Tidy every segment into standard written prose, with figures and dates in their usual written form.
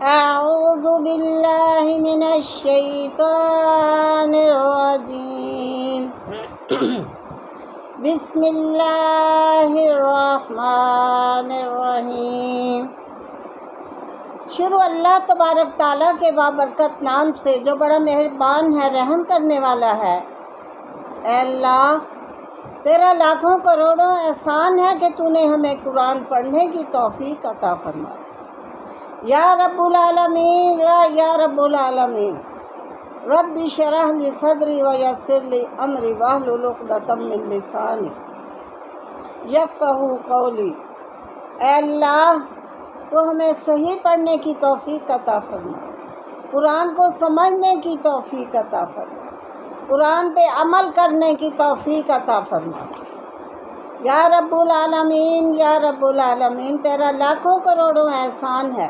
أعوذ بالله من الشيطان الرجيم بسم اللہ الرحمن الرحیم۔ شروع اللہ تبارک تعالیٰ کے بابرکت نام سے جو بڑا مہربان ہے، رحم کرنے والا ہے۔ اے اللہ، تیرا لاکھوں کروڑوں احسان ہے کہ تو نے ہمیں قرآن پڑھنے کی توفیق عطا فرمائی۔ یا رب العالمین، یا رب العالمین، رب اشرح لی صدری ویسر لی امری واحلل عقدۃ من لسانی یفقہوا قولی۔ اے اللہ، تو ہمیں صحیح پڑھنے کی توفیق عطا فرما، قرآن کو سمجھنے کی توفیق عطا فرما، قرآن پہ عمل کرنے کی توفیق عطا فرما۔ یا رب العالمین، یا رب العالمین، تیرا لاکھوں کروڑوں احسان ہے۔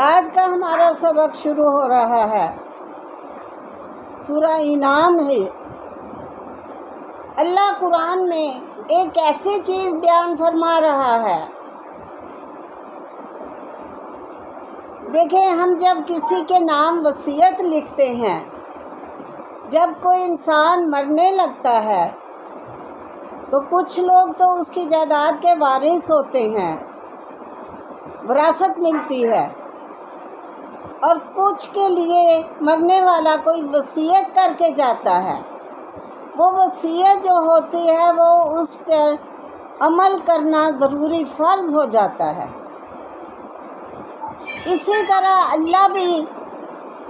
آج کا ہمارا سبق شروع ہو رہا ہے، سورہ انعام ہے۔ اللہ قرآن میں ایک ایسی چیز بیان فرما رہا ہے۔ دیکھیں، ہم جب کسی کے نام وصیت لکھتے ہیں، جب کوئی انسان مرنے لگتا ہے تو کچھ لوگ تو اس کی جائیداد کے وارث ہوتے ہیں، وراثت ملتی ہے، اور کچھ کے لیے مرنے والا کوئی وصیت کر کے جاتا ہے۔ وہ وصیت جو ہوتی ہے وہ اس پر عمل کرنا ضروری فرض ہو جاتا ہے۔ اسی طرح اللہ بھی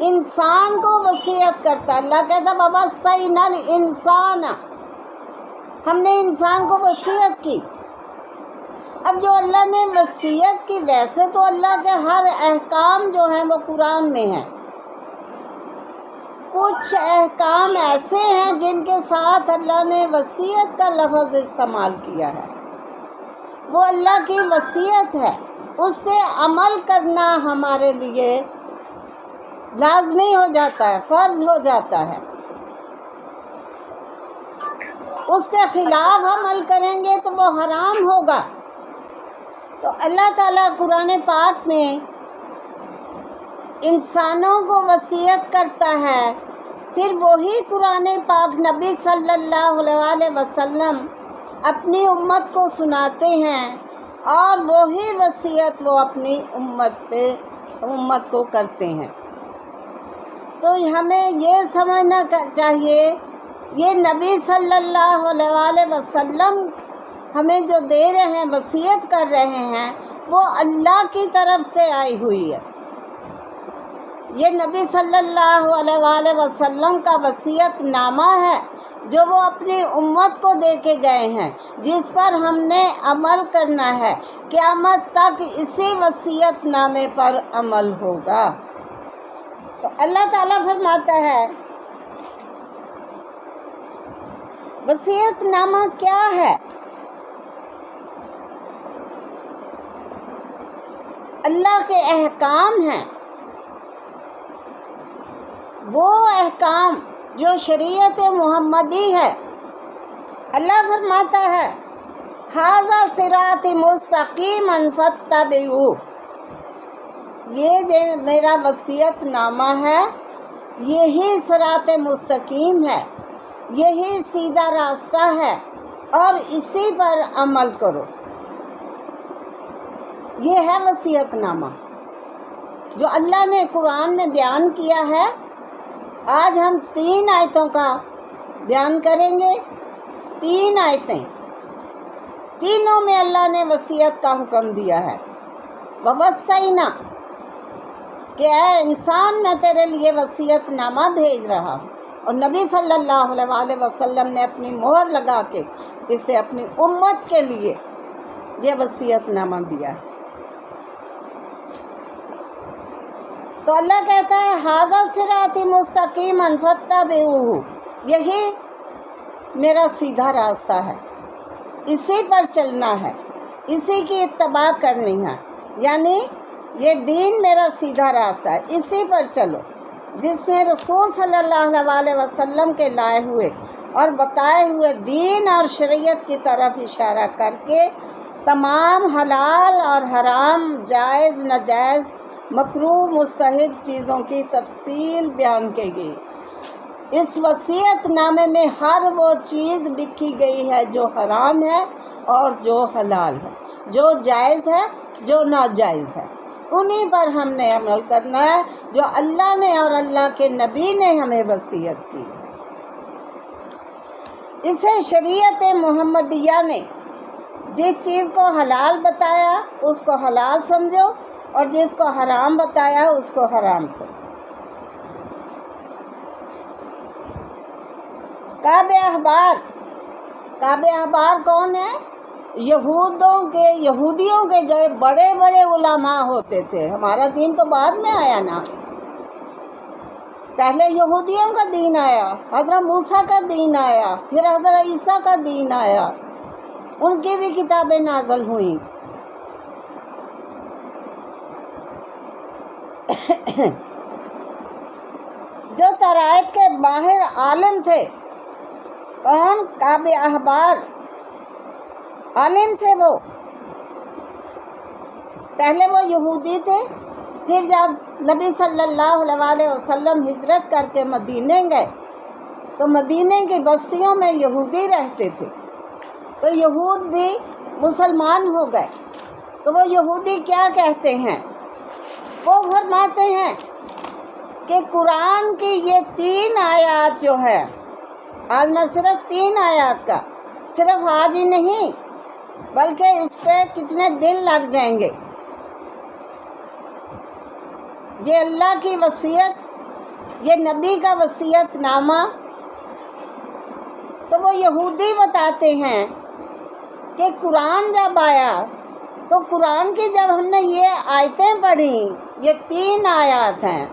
انسان کو وصیت کرتا ہے۔ اللہ کہتا بابا وصینا الانسان، ہم نے انسان کو وصیت کی۔ اب جو اللہ نے وصیت کی، ویسے تو اللہ کے ہر احکام جو ہیں وہ قرآن میں ہیں۔ کچھ احکام ایسے ہیں جن کے ساتھ اللہ نے وصیت کا لفظ استعمال کیا ہے، وہ اللہ کی وصیت ہے، اس پہ عمل کرنا ہمارے لیے لازمی ہو جاتا ہے، فرض ہو جاتا ہے۔ اس کے خلاف عمل کریں گے تو وہ حرام ہوگا۔ تو اللہ تعالیٰ قرآن پاک میں انسانوں کو وصیت کرتا ہے، پھر وہی قرآن پاک نبی صلی اللہ علیہ وسلم اپنی امت کو سناتے ہیں، اور وہی وصیت وہ اپنی امت کو کرتے ہیں۔ تو ہمیں یہ سمجھنا چاہیے، یہ نبی صلی اللہ علیہ وسلم ہمیں جو دے رہے ہیں، وصیت کر رہے ہیں، وہ اللہ کی طرف سے آئی ہوئی ہے۔ یہ نبی صلی اللہ علیہ وسلم کا وصیت نامہ ہے جو وہ اپنی امت کو دے کے گئے ہیں، جس پر ہم نے عمل کرنا ہے۔ قیامت تک اسی وصیت نامے پر عمل ہوگا۔ تو اللہ تعالیٰ فرماتا ہے، وصیت نامہ کیا ہے؟ اللہ کے احکام ہیں، وہ احکام جو شریعت محمدی ہے۔ اللہ فرماتا ہے، ھذا صراط مستقیما فاتبعوہ، یہ جو میرا وصیت نامہ ہے، یہی صراط مستقیم ہے، یہی سیدھا راستہ ہے، اور اسی پر عمل کرو۔ یہ ہے وصیت نامہ جو اللہ نے قرآن میں بیان کیا ہے۔ آج ہم 3 آیتوں کا بیان کریں گے۔ 3 آیتیں، تینوں میں اللہ نے وصیت کا حکم دیا ہے۔ ووصینا، کہ اے انسان، میں تیرے لیے وصیت نامہ بھیج رہا ہوں، اور نبی صلی اللہ علیہ وسلم نے اپنی مہر لگا کے اسے اپنی امت کے لیے یہ وصیت نامہ دیا ہے۔ تو اللہ کہتا ہے، ھذا صراط مستقیما فاتبعوہ، یہی میرا سیدھا راستہ ہے، اسی پر چلنا ہے، اسی کی اتباع کرنی ہے، یعنی یہ دین میرا سیدھا راستہ ہے، اسی پر چلو، جس میں رسول صلی اللہ علیہ وسلم کے لائے ہوئے اور بتائے ہوئے دین اور شریعت کی طرف اشارہ کر کے تمام حلال اور حرام، جائز ناجائز، مکروہ مستحب چیزوں کی تفصیل بیان کی گئی۔ اس وصیت نامے میں ہر وہ چیز لکھی گئی ہے جو حرام ہے اور جو حلال ہے، جو جائز ہے، جو ناجائز ہے۔ انہی پر ہم نے عمل کرنا ہے جو اللہ نے اور اللہ کے نبی نے ہمیں وصیت کی۔ اسے شریعت محمدیہ نے جس چیز کو حلال بتایا اس کو حلال سمجھو، اور جس کو حرام بتایا اس کو حرام سمجھو۔ کعب احبار کون ہے؟ یہودیوں کے جو بڑے بڑے علماء ہوتے تھے۔ ہمارا دین تو بعد میں آیا نا، پہلے یہودیوں کا دین آیا، حضرت موسیٰ کا دین آیا، پھر حضرت عیسیٰ کا دین آیا، ان کی بھی کتابیں نازل ہوئیں۔ جو تورات کے ماہر عالم تھے، کون؟ کعب احبار عالم تھے۔ وہ پہلے وہ یہودی تھے، پھر جب نبی صلی اللہ علیہ وسلم ہجرت کر کے مدینے گئے تو مدینے کی بستیوں میں یہودی رہتے تھے، تو یہود بھی مسلمان ہو گئے۔ تو وہ یہودی کیا کہتے ہیں؟ وہ فرماتے ہیں کہ قرآن کی یہ 3 آیات جو ہے، آج میں صرف 3 آیات کا، صرف آج ہی نہیں بلکہ اس پہ کتنے دن لگ جائیں گے۔ یہ اللہ کی وصیت، یہ نبی کا وصیت نامہ۔ تو وہ یہودی بتاتے ہیں کہ قرآن جب آیا تو قرآن کی جب ہم نے یہ آیتیں پڑھیں، یہ 3 آیات ہیں،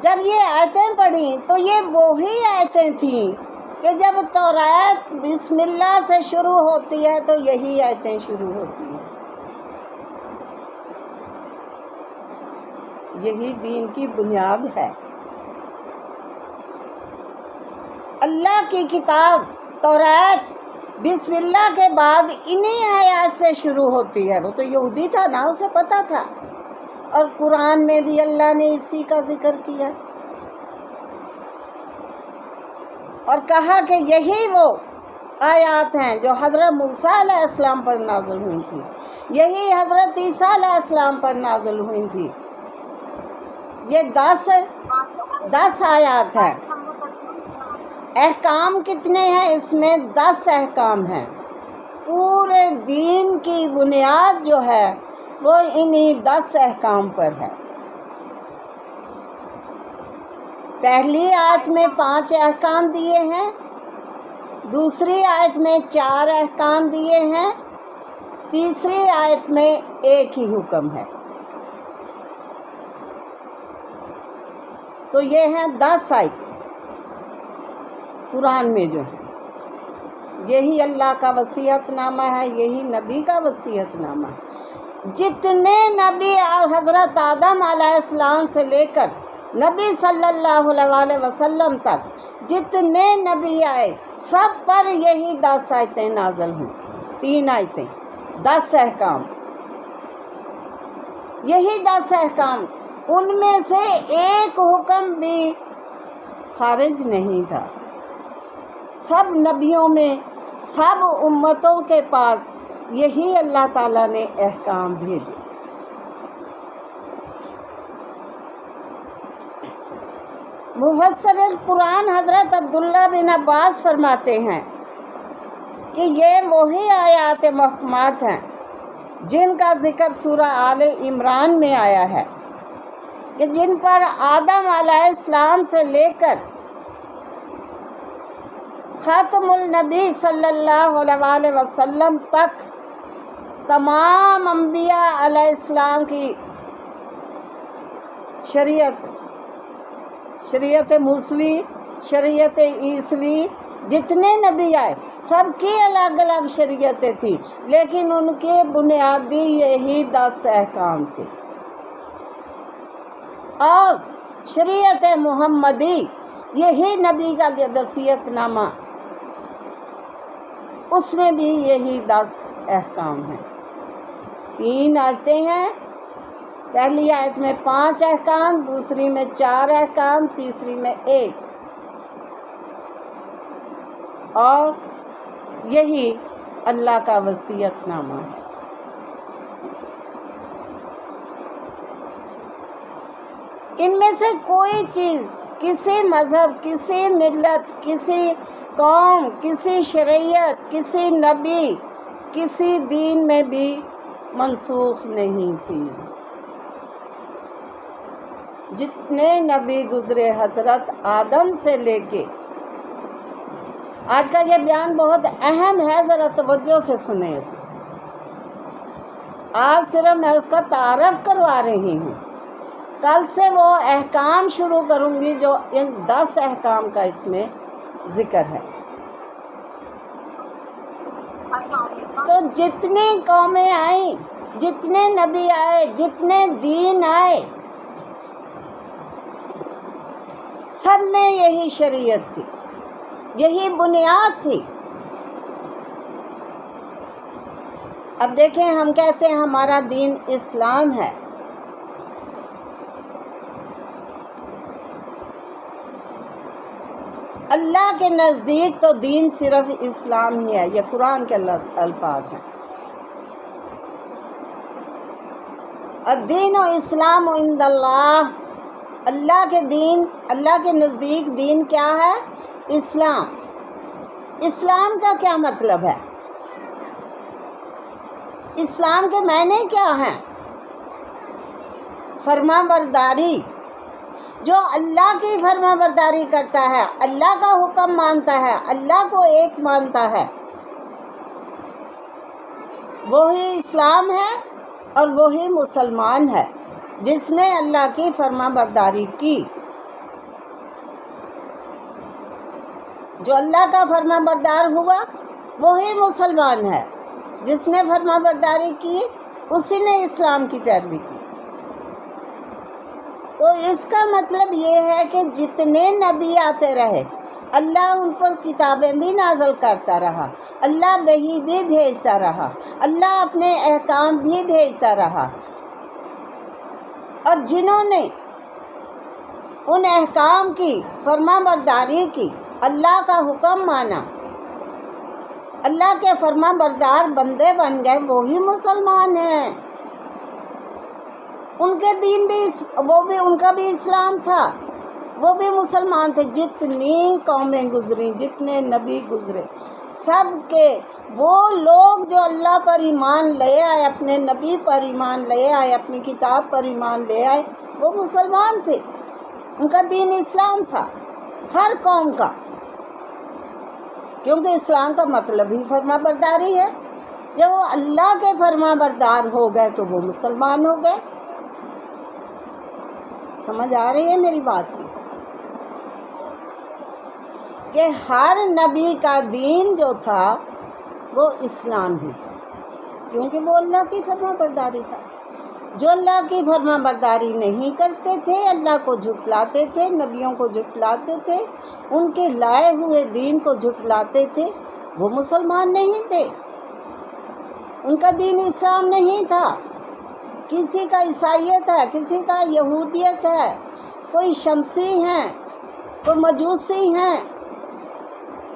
جب یہ آیتیں پڑھیں تو یہ وہی آیتیں تھیں کہ جب تورات بسم اللہ سے شروع ہوتی ہے تو یہی آیتیں شروع ہوتی ہیں۔ یہی دین کی بنیاد ہے۔ اللہ کی کتاب تورات بسم اللہ کے بعد انہی آیات سے شروع ہوتی ہے۔ وہ تو یہودی تھا نا، اسے پتہ تھا، اور قرآن میں بھی اللہ نے اسی کا ذکر کیا اور کہا کہ یہی وہ آیات ہیں جو حضرت موسیٰ علیہ السلام پر نازل ہوئی تھی، یہی حضرت عیسیٰ علیہ السلام پر نازل ہوئی تھی۔ یہ 10 آیات ہیں۔ احکام کتنے ہیں اس میں؟ 10 احکام ہیں۔ پورے دین کی بنیاد جو ہے وہ انہی 10 احکام پر ہے۔ پہلی آیت میں 5 احکام دیے ہیں، دوسری آیت میں 4 احکام دیے ہیں، تیسری آیت میں 1 ہی حکم ہے۔ تو یہ ہیں 10 آیتیں قرآن میں جو ہے۔ یہی اللہ کا وصیت نامہ ہے، یہی نبی کا وصیت نامہ ہے۔ جتنے نبی حضرت آدم علیہ السلام سے لے کر نبی صلی اللہ علیہ وسلم تک جتنے نبی آئے، سب پر یہی 10 آیتیں نازل ہوئیں۔ 3 آیتیں، 10 احکام، یہی 10 احکام۔ ان میں سے ایک حکم بھی خارج نہیں تھا۔ سب نبیوں میں، سب امتوں کے پاس یہی اللہ تعالیٰ نے احکام بھیجے۔ مفسر القرآن حضرت عبداللہ بن عباس فرماتے ہیں کہ یہ وہی آیات محکمات ہیں جن کا ذکر سورہ آل عمران میں آیا ہے، کہ جن پر آدم علیہ السلام سے لے کر خاتم النبی صلی اللہ علیہ وسلم تک تمام انبیاء علیہ السلام کی شریعت موسوی، شریعت عیسوی، جتنے نبی آئے سب کی الگ الگ شریعتیں تھیں، لیکن ان کے بنیادی یہی 10 احکام تھے۔ اور شریعت محمدی یہی نبی کا وصیت نامہ، اس میں بھی یہی 10 احکام ہیں۔ 3 آیتیں ہیں، پہلی آیت میں 5 احکام، دوسری میں 4 احکام، تیسری میں 1، اور یہی اللہ کا وصیت نامہ ہے۔ ان میں سے کوئی چیز کسی مذہب، کسی ملت، کسی قوم، کسی شریعت، کسی نبی، کسی دین میں بھی منسوخ نہیں تھی۔ جتنے نبی گزرے حضرت آدم سے لے کے، آج کا یہ بیان بہت اہم ہے، ذرا توجہ سے سنیں اسے۔ آج صرف میں اس کا تعارف کروا رہی ہوں، کل سے وہ احکام شروع کروں گی جو ان 10 احکام کا اس میں ذکر ہے۔ تو جتنی قومیں آئیں، جتنے نبی آئے، جتنے دین آئے، سب میں یہی شریعت تھی، یہی بنیاد تھی۔ اب دیکھیں، ہم کہتے ہیں ہمارا دین اسلام ہے، اللہ کے نزدیک تو دین صرف اسلام ہی ہے، یہ قرآن کے الفاظ ہیں۔ الدین و اسلام عند اللہ، اللہ کے دین، اللہ کے نزدیک دین کیا ہے؟ اسلام۔ اسلام کا کیا مطلب ہے؟ اسلام کے معنی کیا ہیں؟ فرما برداری، جو اللہ کی فرما برداری کرتا ہے، اللہ کا حکم مانتا ہے، اللہ کو ایک مانتا ہے، وہی اسلام ہے اور وہی مسلمان ہے، جس نے اللہ کی فرما برداری کی۔ جو اللہ کا فرما بردار ہوا وہی مسلمان ہے، جس نے فرما برداری کی اسی نے اسلام کی پیروی کی۔ تو اس کا مطلب یہ ہے کہ جتنے نبی آتے رہے، اللہ ان پر کتابیں بھی نازل کرتا رہا، اللہ وحی بھی بھیجتا رہا، اللہ اپنے احکام بھی بھیجتا رہا، اور جنہوں نے ان احکام کی فرما برداری کی، اللہ کا حکم مانا، اللہ کے فرما بردار بندے بن گئے، وہی مسلمان ہیں۔ ان کے دین بھی ان کا بھی اسلام تھا، وہ بھی مسلمان تھے۔ جتنی قومیں گزری، جتنے نبی گزرے، سب کے وہ لوگ جو اللہ پر ایمان لے آئے، اپنے نبی پر ایمان لے آئے، اپنی کتاب پر ایمان لے آئے، وہ مسلمان تھے، ان کا دین اسلام تھا، ہر قوم کا، کیونکہ اسلام کا مطلب ہی فرما برداری ہے۔ جب وہ اللہ کے فرما بردار ہو گئے تو وہ مسلمان ہو گئے۔ سمجھ آ رہی ہے میری بات کی؟ کہ ہر نبی کا دین جو تھا وہ اسلام ہی تھا، کیونکہ وہ اللہ کی فرما برداری تھا۔ جو اللہ کی فرما برداری نہیں کرتے تھے، اللہ کو جھٹلاتے تھے، نبیوں کو جھٹلاتے تھے، ان کے لائے ہوئے دین کو جھٹلاتے تھے، وہ مسلمان نہیں تھے، ان کا دین اسلام نہیں تھا۔ کسی کا عیسائیت ہے، کسی کا یہودیت ہے، کوئی شمسی ہیں، کوئی مجوسی ہیں،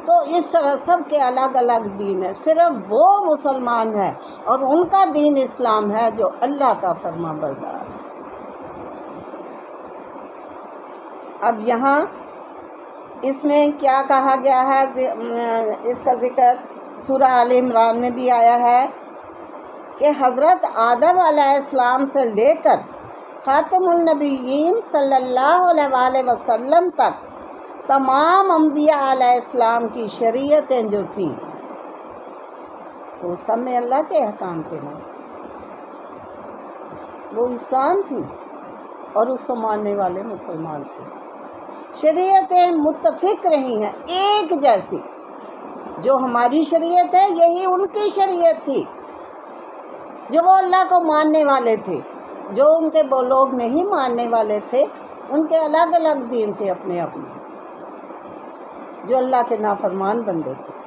تو اس طرح سب کے الگ الگ دین ہے، صرف وہ مسلمان ہے اور ان کا دین اسلام ہے جو اللہ کا فرما بردار ہے۔ اب یہاں اس میں کیا کہا گیا ہے، اس کا ذکر سورہ آل عمران میں بھی آیا ہے کہ حضرت آدم علیہ السلام سے لے کر خاتم النبیین صلی اللہ علیہ وآلہ وسلم تک تمام انبیاء علیہ السلام کی شریعتیں جو تھیں وہ سب میں اللہ کے احکام تھے، وہ اسلام تھی اور اس کو ماننے والے مسلمان تھے۔ شریعتیں متفق رہی ہیں، ایک جیسی۔ جو ہماری شریعت ہے یہی ان کی شریعت تھی، جو وہ اللہ کو ماننے والے تھے۔ جو ان کے وہ لوگ نہیں ماننے والے تھے، ان کے الگ الگ دین تھے اپنے اپنے۔ جو اللہ کے نافرمان بندے تھے۔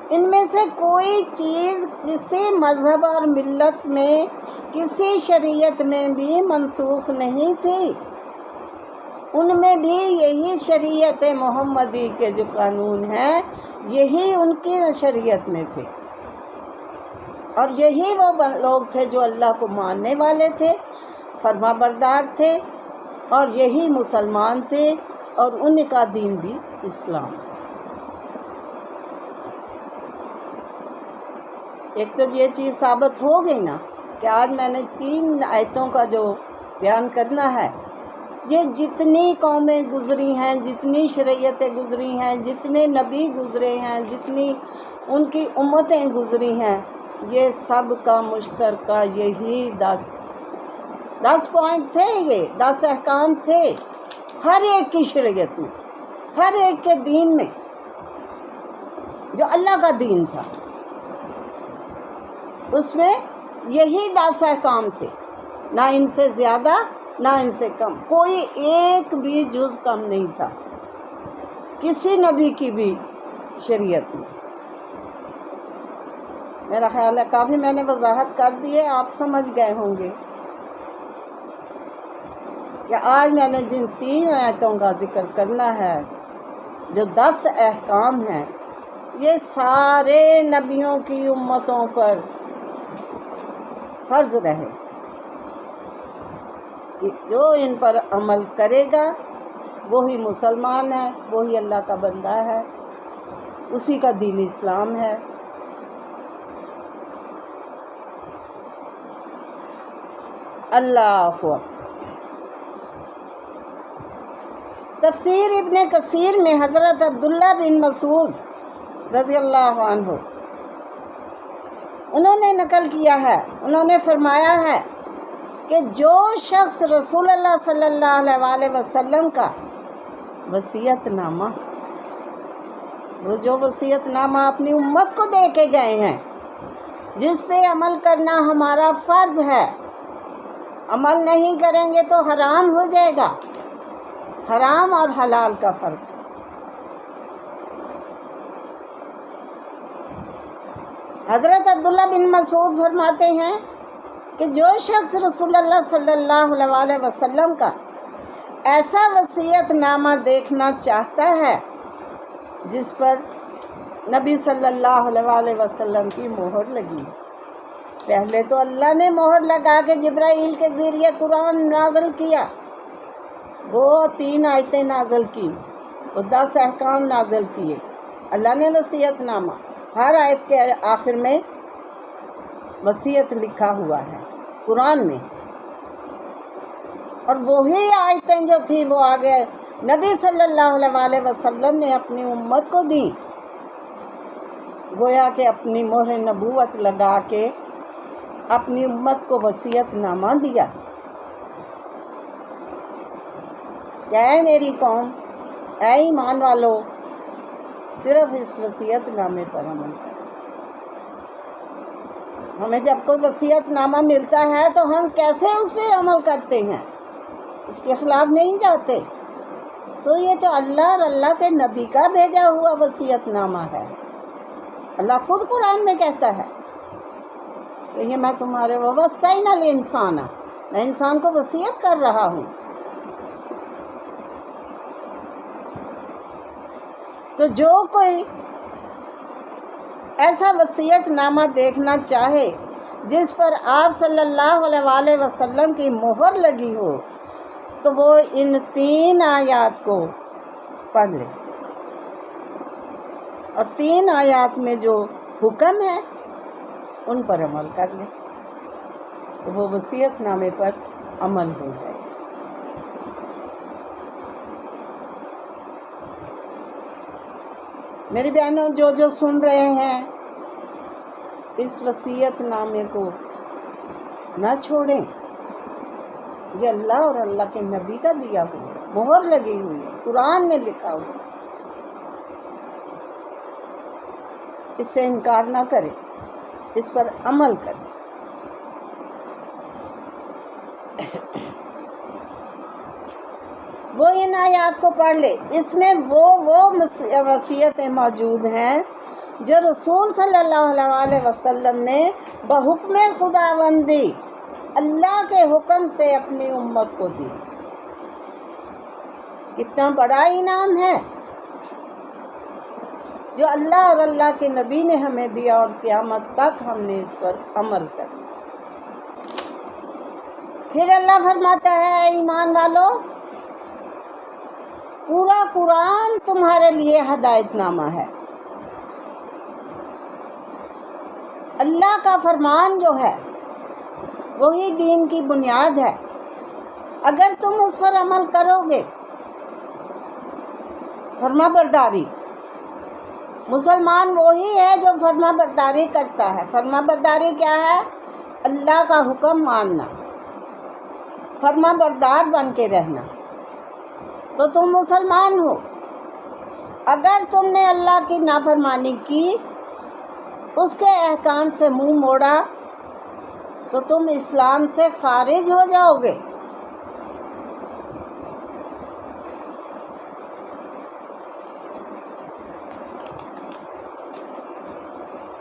ان میں سے کوئی چیز کسی مذہب اور ملت میں، کسی شریعت میں بھی منسوخ نہیں تھی۔ ان میں بھی یہی شریعت محمدی کے جو قانون ہیں، یہی ان کی شریعت میں تھے، اور یہی وہ لوگ تھے جو اللہ کو ماننے والے تھے، فرما بردار تھے، اور یہی مسلمان تھے، اور ان کا دین بھی اسلام تھا۔ ایک تو یہ چیز ثابت ہو گئی نا کہ آج میں نے 3 آیتوں کا جو بیان کرنا ہے، یہ جتنی قومیں گزری ہیں، جتنی شریعتیں گزری ہیں، جتنے نبی گزرے ہیں، جتنی ان کی امتیں گزری ہیں، یہ سب کا مشترکہ یہی 10 پوائنٹ تھے، یہ 10 احکام تھے ہر ایک کی شریعت میں، ہر ایک کے دین میں، جو اللہ کا دین تھا اس میں یہی 10 احکام تھے، نہ ان سے زیادہ نہ ان سے کم، کوئی ایک بھی جز کم نہیں تھا کسی نبی کی بھی شریعت میں۔ میرا خیال ہے کافی میں نے وضاحت کر دی ہے، آپ سمجھ گئے ہوں گے کہ آج میں نے جن 3 آیتوں کا ذکر کرنا ہے، جو 10 احکام ہیں، یہ سارے نبیوں کی امتوں پر فرض رہے کہ جو ان پر عمل کرے گا وہی مسلمان ہے، وہی اللہ کا بندہ ہے، اسی کا دین اسلام ہے۔ اللہ اکبر۔ تفسیر ابن کثیر میں حضرت عبداللہ بن مسعود رضی اللہ عنہ انہوں نے نقل کیا ہے، انہوں نے فرمایا ہے کہ جو شخص رسول اللہ صلی اللہ علیہ وسلم کا وصیت نامہ، وہ جو وصیت نامہ اپنی امت کو دے کے گئے ہیں، جس پہ عمل کرنا ہمارا فرض ہے، عمل نہیں کریں گے تو حرام ہو جائے گا۔ حرام اور حلال کا فرق۔ حضرت عبداللہ بن مسعود فرماتے ہیں کہ جو شخص رسول اللہ صلی اللہ علیہ وسلم کا ایسا وصیت نامہ دیکھنا چاہتا ہے جس پر نبی صلی اللہ علیہ وسلم کی مہر لگی، پہلے تو اللہ نے مہر لگا کے جبرائیل کے ذریعے قرآن نازل کیا، وہ 3 آیتیں نازل کی، وہ 10 احکام نازل کیے، اللہ نے وصیت نامہ، ہر آیت کے آخر میں وصیت لکھا ہوا ہے قرآن میں، اور وہی آیتیں جو تھی وہ آگے نبی صلی اللہ علیہ وسلم نے اپنی امت کو دی، گویا کہ اپنی مہر نبوت لگا کے اپنی امت کو وصیت نامہ دیا کہ اے میری قوم، اے ایمان والو، صرف اس وصیت نامے پر عمل کریں۔ ہمیں جب کوئی وصیت نامہ ملتا ہے تو ہم کیسے اس پہ عمل کرتے ہیں، اس کے خلاف نہیں جاتے۔ تو یہ تو اللہ اور اللہ کے نبی کا بھیجا ہوا وصیت نامہ ہے۔ اللہ خود قرآن میں کہتا ہے کہ یہ میں تمہارے ووصینا الانسان، میں انسان کو وصیت کر رہا ہوں۔ تو جو کوئی ایسا وصیت نامہ دیکھنا چاہے جس پر آپ صلی اللہ علیہ وسلم کی مہر لگی ہو، تو وہ ان 3 آیات کو پڑھ لے، اور 3 آیات میں جو حکم ہے ان پر عمل کر لے، تو وہ وصیت نامے پر عمل ہو جائے۔ میری بہنوں، جو سن رہے ہیں، اس وصیت نامے کو نہ چھوڑیں، یہ اللہ اور اللہ کے نبی کا دیا ہوا، مہر لگی ہوئی، قرآن میں لکھا ہوا، اس سے انکار نہ کریں، اس پر عمل کریں۔ وہ ان آیات کو پڑھ لے. اس میں وہ وصیتیں موجود ہیں جو رسول صلی اللہ علیہ وسلم نے بحکم خداوندی اللہ کے حکم سے اپنی امت کو دی. کتنا بڑا انعام ہے جو اللہ اور اللہ کے نبی نے ہمیں دیا، اور قیامت تک ہم نے اس پر عمل کرنا. پھر اللہ فرماتا ہے اے ایمان والو، پورا قرآن تمہارے لیے ہدایت نامہ ہے. اللہ کا فرمان جو ہے وہی دین کی بنیاد ہے. اگر تم اس پر عمل کرو گے، فرما برداری، مسلمان وہی ہے جو فرما برداری کرتا ہے. فرما برداری کیا ہے؟ اللہ کا حکم ماننا، فرما بردار بن کے رہنا، تو تم مسلمان ہو. اگر تم نے اللہ کی نافرمانی کی، اس کے احکام سے منہ موڑا، تو تم اسلام سے خارج ہو جاؤ گے.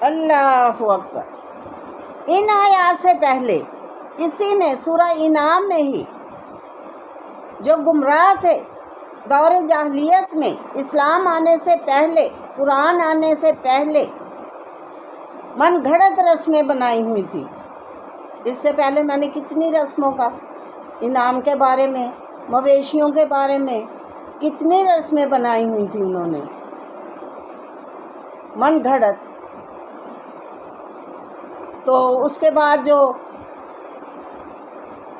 اللہ اکبر. ان آیات سے پہلے اسی میں سورہ انعام میں ہی جو گمراہ تھے دور جاہلیت میں، اسلام آنے سے پہلے، قرآن آنے سے پہلے من گھڑت رسمیں بنائی ہوئی تھی. اس سے پہلے میں نے کتنی رسموں کا، انعام کے بارے میں، مویشیوں کے بارے میں کتنی رسمیں بنائی ہوئی تھی انہوں نے، من گھڑت. تو اس کے بعد جو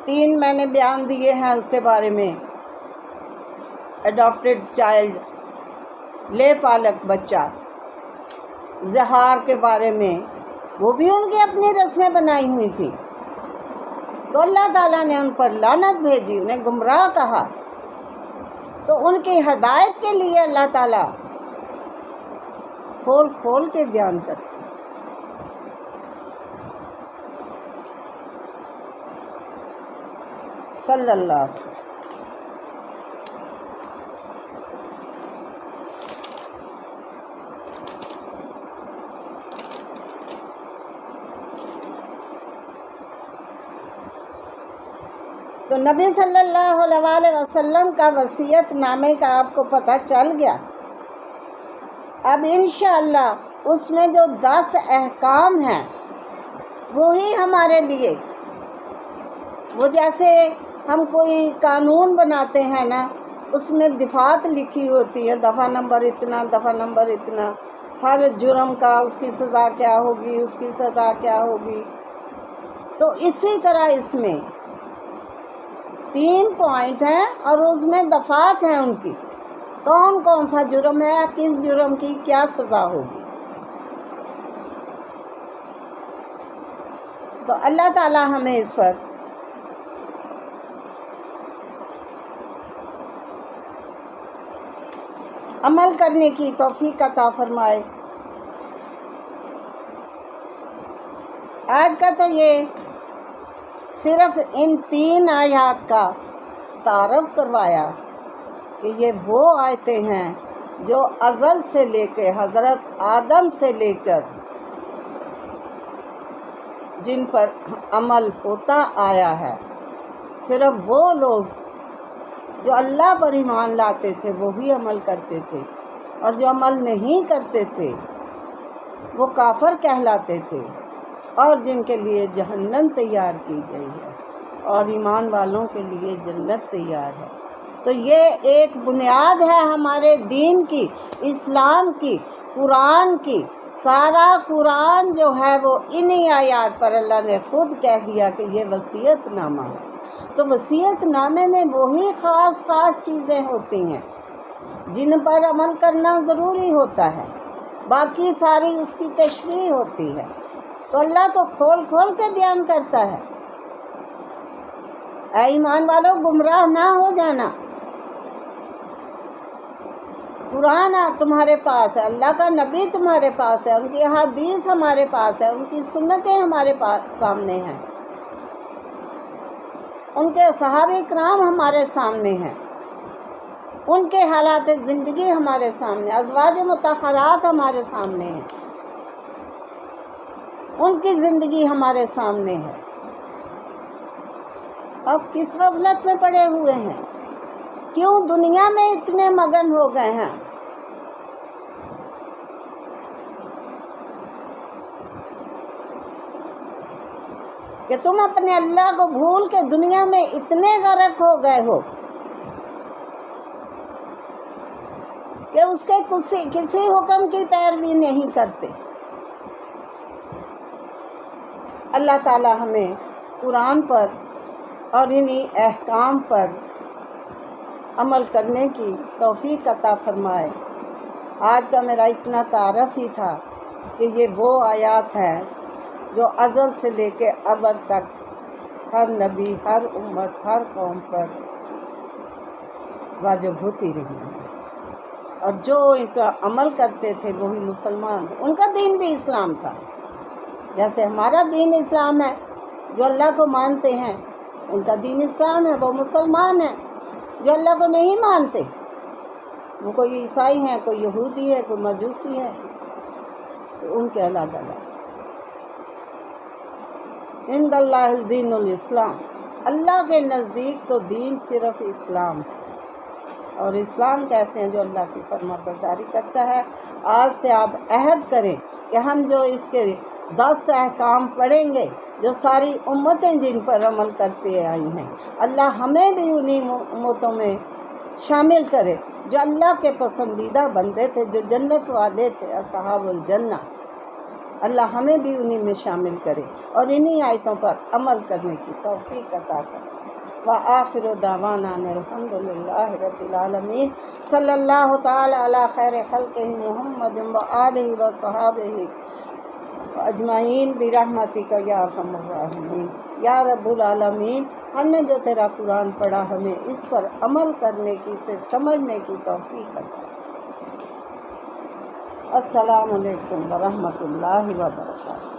3 میں نے بیان دیے ہیں اس کے بارے میں، اڈاپٹیڈ چائلڈ، لے پالک بچہ، زہار کے بارے میں، وہ بھی ان کی اپنی رسمیں بنائی ہوئی تھی. تو اللہ تعالیٰ نے ان پر لعنت بھیجی، انہیں گمراہ کہا. تو ان کی ہدایت کے لیے اللہ تعالیٰ کھول کھول کے بیان کرتے. صلی اللہ علیہ وسلم. تو نبی صلی اللہ علیہ وسلم کا وصیت نامے کا آپ کو پتہ چل گیا. اب انشاءاللہ اس میں جو 10 احکام ہیں وہی ہمارے لیے، وہ جیسے ہم کوئی قانون بناتے ہیں نا، اس میں دفعات لکھی ہوتی ہیں، دفعہ نمبر اتنا، دفعہ نمبر اتنا، ہر جرم کا اس کی سزا کیا ہوگی، اس کی سزا کیا ہوگی. تو اسی طرح اس میں 3 پوائنٹ ہیں اور اس میں دفعات ہیں ان کی، کون کون سا جرم ہے، کس جرم کی کیا سزا ہوگی. تو اللہ تعالی ہمیں اس پر عمل کرنے کی توفیق عطا فرمائے. آج کا تو یہ صرف ان 3 آیات کا تعارف کروایا کہ یہ وہ آیتیں ہیں جو ازل سے لے کے حضرت آدم سے لے کر جن پر عمل ہوتا آیا ہے. صرف وہ لوگ جو اللہ پر ایمان لاتے تھے وہی عمل کرتے تھے، اور جو عمل نہیں کرتے تھے وہ کافر کہلاتے تھے، اور جن کے لیے جہنم تیار کی گئی ہے اور ایمان والوں کے لیے جنت تیار ہے. تو یہ ایک بنیاد ہے ہمارے دین کی، اسلام کی، قرآن کی. سارا قرآن جو ہے وہ انہی آیات پر اللہ نے خود کہہ دیا کہ یہ وصیت نامہ ہے. تو وصیت نامے میں وہی خاص چیزیں ہوتی ہیں جن پر عمل کرنا ضروری ہوتا ہے، باقی ساری اس کی تشریح ہوتی ہے. تو اللہ تو کھول کھول کے بیان کرتا ہے. اے ایمان والو، گمراہ نہ ہو جانا. قرآن تمہارے پاس ہے، اللہ کا نبی تمہارے پاس ہے، ان کی احادیث ہمارے پاس ہے، ان کی سنتیں ہمارے پاس سامنے ہیں، ان کے صحابہ کرام ہمارے سامنے ہیں. ان کے حالات زندگی ہمارے سامنے، ازواج مطہرات ہمارے سامنے ہیں، ان کی زندگی ہمارے سامنے ہے۔ اب کس غفلت میں پڑے ہوئے ہیں؟ کیوں دنیا میں اتنے مگن ہو گئے ہیں؟ کہ تم اپنے اللہ کو بھول کے دنیا میں اتنے غرق ہو گئے ہو کہ اس کے کسی حکم کی پیروی نہیں کرتے۔ اللہ تعالی ہمیں قرآن پر اور انہی احکام پر عمل کرنے کی توفیق عطا فرمائے۔ آج کا میرا اتنا تعارف ہی تھا کہ یہ وہ آیات ہے جو ازل سے لے کے ابد تک ہر نبی، ہر امت، ہر قوم پر واجب ہوتی رہی ہیں، اور جو ان پر عمل کرتے تھے وہی مسلمان تھے۔ ان کا دین بھی اسلام تھا، جیسے ہمارا دین اسلام ہے۔ جو اللہ کو مانتے ہیں ان کا دین اسلام ہے، وہ مسلمان ہیں۔ جو اللہ کو نہیں مانتے وہ کوئی عیسائی ہیں، کوئی یہودی ہے، کوئی مجوسی ہے، تو ان کے الگ الگ۔ عند اللہ الدین الاسلام، اللہ کے نزدیک تو دین صرف اسلام ہے، اور اسلام کہتے ہیں جو اللہ کی فرما برداری کرتا ہے۔ آج سے آپ عہد کریں کہ ہم جو اس کے 10 احکام پڑھیں گے جو ساری امتیں جن پر عمل کرتے آئی ہیں، اللہ ہمیں بھی انہی امتوں میں شامل کرے جو اللہ کے پسندیدہ بندے تھے، جو جنت والے تھے، اصحاب الجنہ۔ اللہ ہمیں بھی انہی میں شامل کرے اور انہی آیتوں پر عمل کرنے کی توفیق عطا کرے۔ وآخر دعوانا الحمد للہ رب العالمین، صلی اللہ تعالی علی خیر خلقہ محمد وآلہ وصحابہ اجمعین برحمتک یا ارحم الراحمین۔ یا رب العالمین، ہم نے جو تیرا قرآن پڑھا ہمیں اس پر عمل کرنے کی، اسے سمجھنے کی توفیق عطا۔ السلام علیکم ورحمۃ اللہ وبرکاتہ۔